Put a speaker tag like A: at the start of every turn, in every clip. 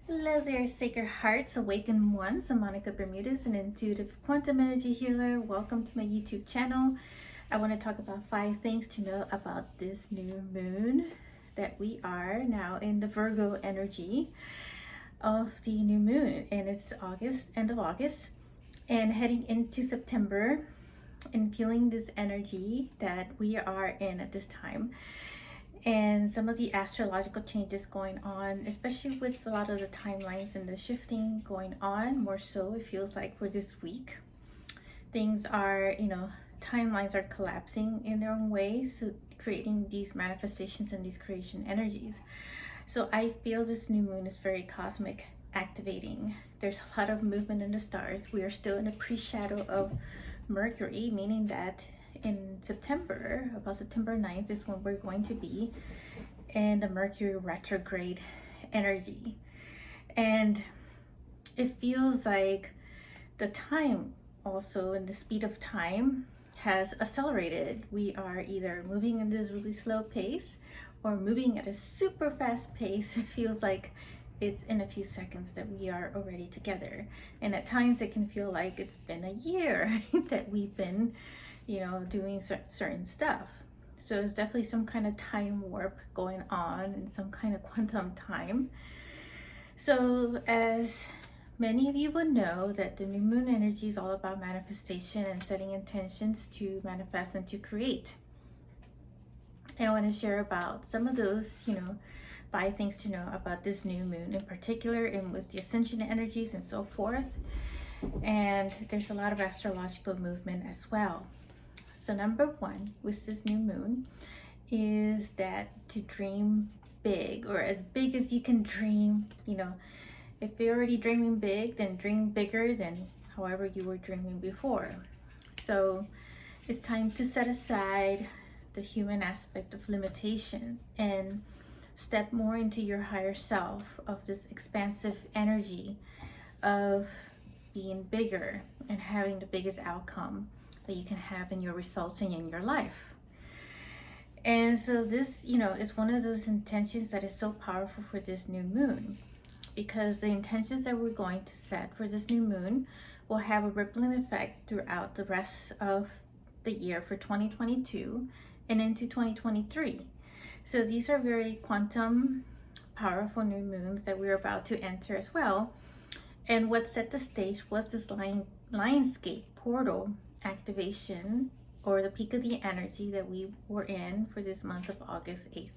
A: Hello there, Sacred Hearts, Awakened Ones. I'm Monica Bermudez, an intuitive quantum energy healer. Welcome to my YouTube channel. I want to talk about 5 things to know about this new moon that we are now in the Virgo energy of the new moon, and it's August, end of August, and heading into September, and feeling this energy that we are in at this time. And some of the astrological changes going on, especially with a lot of the timelines and the shifting going on, more so it feels like for this week things are, timelines are collapsing in their own ways, so creating these manifestations and these creation energies. So I feel this new moon is very cosmic activating. There's a lot of movement in the stars. We are still in a pre-shadow of Mercury, meaning that in September, about September 9th, is when we're going to be in the Mercury Retrograde energy. And it feels like the time also, and the speed of time has accelerated. We are either moving in this really slow pace or moving at a super fast pace. It feels like it's in a few seconds that we are already together. And at times it can feel like it's been a year that we've been doing certain stuff. So it's definitely some kind of time warp going on and some kind of quantum time. So as many of you would know, that the new moon energy is all about manifestation and setting intentions to manifest and to create. And I want to share about some of those, 5 things to know about this new moon in particular, and with the ascension energies and so forth. And there's a lot of astrological movement as well. So number 1 with this new moon is that to dream big, or as big as you can dream. If you're already dreaming big, then dream bigger than however you were dreaming before. So it's time to set aside the human aspect of limitations and step more into your higher self, of this expansive energy of being bigger and having the biggest outcome that you can have in your results and in your life. And so this, is one of those intentions that is so powerful for this new moon, because the intentions that we're going to set for this new moon will have a rippling effect throughout the rest of the year for 2022 and into 2023. So these are very quantum powerful new moons that we're about to enter as well. And what set the stage was this Lionsgate portal activation, or the peak of the energy that we were in for this month of August 8th.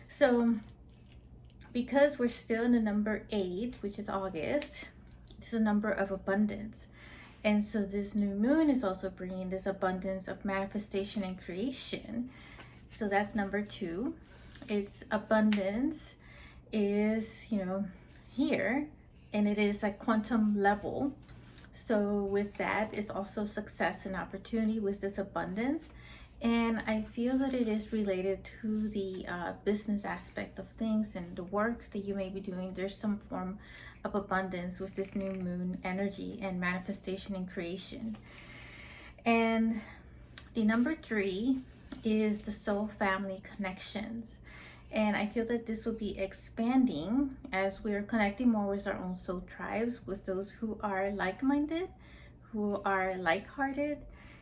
A: So because we're still in the number 8, which is August, it's a number of abundance. And so this new moon is also bringing this abundance of manifestation and creation. So that's number 2. Its abundance is, here, and it is at quantum level. So with that is also success and opportunity with this abundance. And I feel that it is related to the business aspect of things and the work that you may be doing. There's some form of abundance with this new moon energy and manifestation and creation. And the number 3 is the soul family connections. And I feel that this will be expanding as we're connecting more with our own soul tribes, with those who are like-minded, who are like-hearted,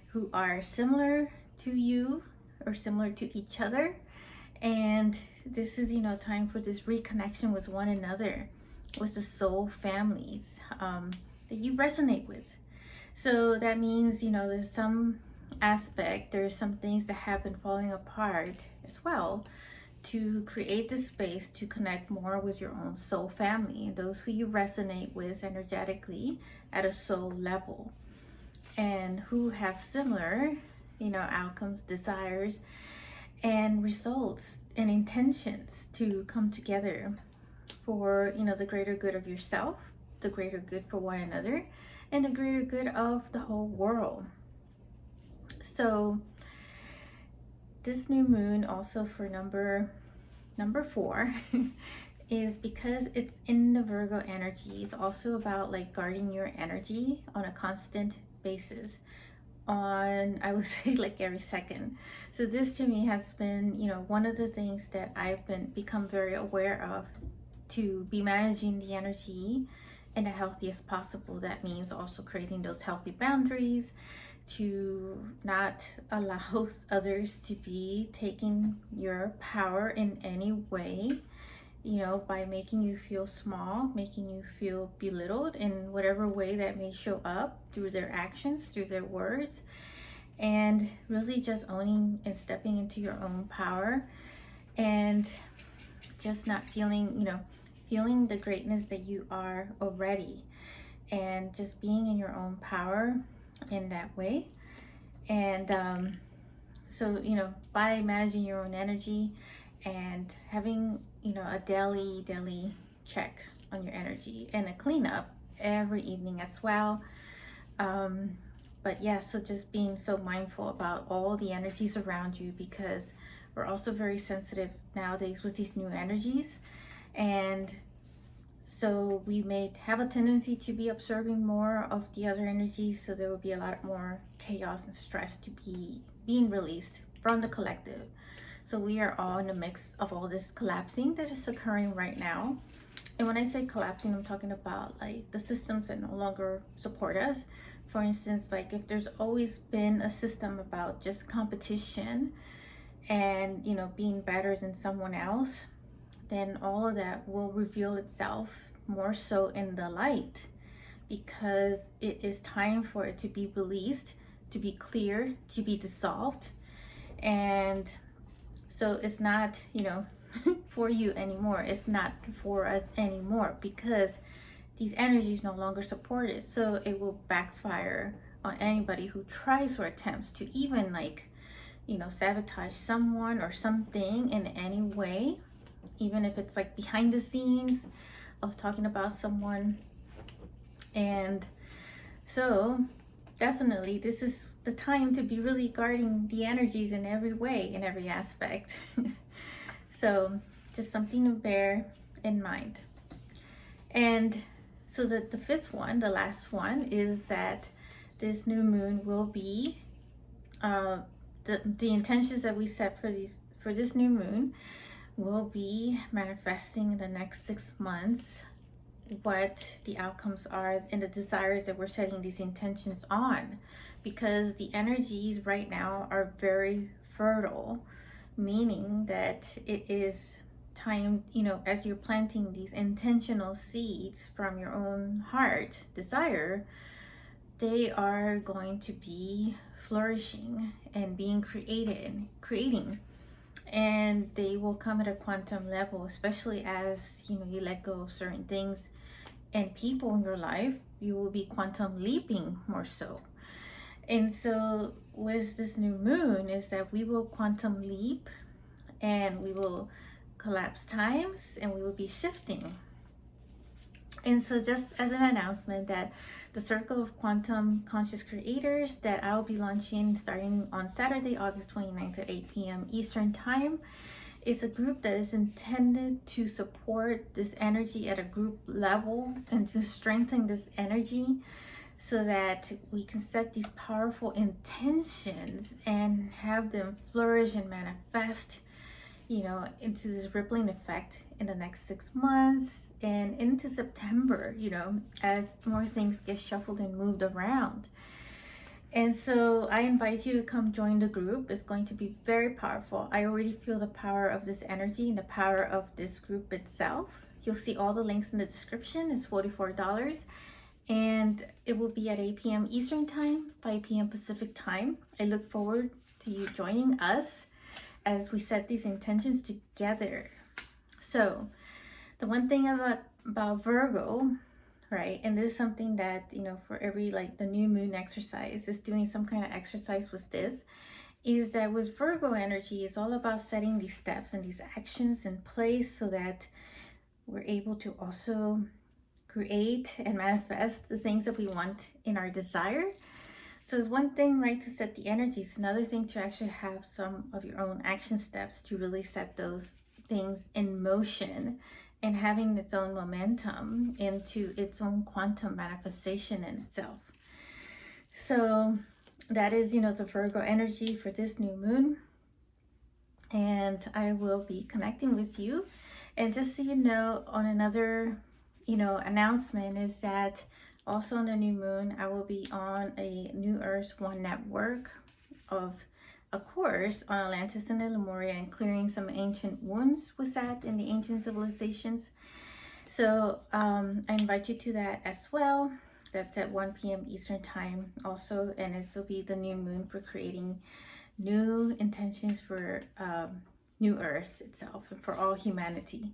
A: who are similar to you or similar to each other. And this is, time for this reconnection with one another, with the soul families that you resonate with. So that means, there's some aspect, there's some things that have been falling apart as well, to create the space to connect more with your own soul family and those who you resonate with energetically at a soul level, and who have similar, outcomes, desires, and results and intentions to come together for, the greater good of yourself, the greater good for one another, and the greater good of the whole world. So this new moon also for number 4 is because it's in the Virgo energy. It's also about like guarding your energy on a constant basis, on, I would say, like every second. So this to me has been, one of the things that I've been become very aware of, to be managing the energy in the healthiest possible. That means also creating those healthy boundaries, to not allow others to be taking your power in any way, by making you feel small, making you feel belittled in whatever way that may show up through their actions, through their words, and really just owning and stepping into your own power, and just not feeling the greatness that you are already, and just being in your own power in that way. And so, by managing your own energy and having, a daily check on your energy and a cleanup every evening as well. But yeah, so just being so mindful about all the energies around you, because we're also very sensitive nowadays with these new energies. And so we may have a tendency to be absorbing more of the other energies. So there will be a lot more chaos and stress to be being released from the collective. So we are all in the mix of all this collapsing that is occurring right now. And when I say collapsing, I'm talking about like the systems that no longer support us. For instance, like if there's always been a system about just competition and, being better than someone else, then all of that will reveal itself more so in the light, because it is time for it to be released, to be clear, to be dissolved. And so it's not, for you anymore. It's not for us anymore, because these energies no longer support it. So it will backfire on anybody who tries or attempts to even sabotage someone or something in any way, even if it's like behind the scenes of talking about someone. And so definitely this is the time to be really guarding the energies in every way, in every aspect. So just something to bear in mind. And so the fifth one, the last one, is that this new moon will be the intentions that we set for this new moon will be manifesting in the next 6 months, what the outcomes are and the desires that we're setting these intentions on, because the energies right now are very fertile, meaning that it is time, as you're planting these intentional seeds from your own heart desire, they are going to be flourishing and being creating, and they will come at a quantum level, especially as you let go of certain things and people in your life. You will be quantum leaping more so. And so with this new moon is that we will quantum leap, and we will collapse times, and we will be shifting. And so just as an announcement, that the Circle of Quantum Conscious Creators that I'll be launching starting on Saturday, August 29th at 8 p.m. Eastern Time is a group that is intended to support this energy at a group level and to strengthen this energy, so that we can set these powerful intentions and have them flourish and manifest, into this rippling effect in the next 6 months and into September, as more things get shuffled and moved around. And so I invite you to come join the group. It's going to be very powerful. I already feel the power of this energy and the power of this group itself. You'll see all the links in the description. It's $44. And it will be at 8 p.m. Eastern Time, 5 p.m. Pacific Time. I look forward to you joining us as we set these intentions together. So the one thing about Virgo, right, and this is something that, for every the new moon exercise is doing some kind of exercise with this, is that with Virgo energy is all about setting these steps and these actions in place, so that we're able to also create and manifest the things that we want in our desire. So it's one thing, right, to set the energies. It's another thing to actually have some of your own action steps to really set those things in motion and having its own momentum into its own quantum manifestation in itself. So that is, you know, the Virgo energy for this new moon. And I will be connecting with you. And just so you know, on another, you know, announcement is that also on the new moon, I will be on a New Earth One network of a course on Atlantis and the Lemuria and clearing some ancient wounds with that in the ancient civilizations. So I invite you to that as well. That's at 1 p.m. Eastern time also, and this will be the new moon for creating new intentions for New Earth itself and for all humanity.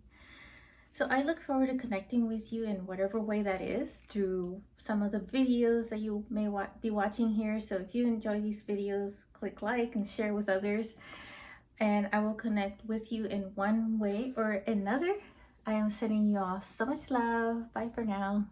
A: So I look forward to connecting with you in whatever way that is through some of the videos that you may be watching here. So if you enjoy these videos, click like and share with others. And I will connect with you in one way or another. I am sending you all so much love. Bye for now.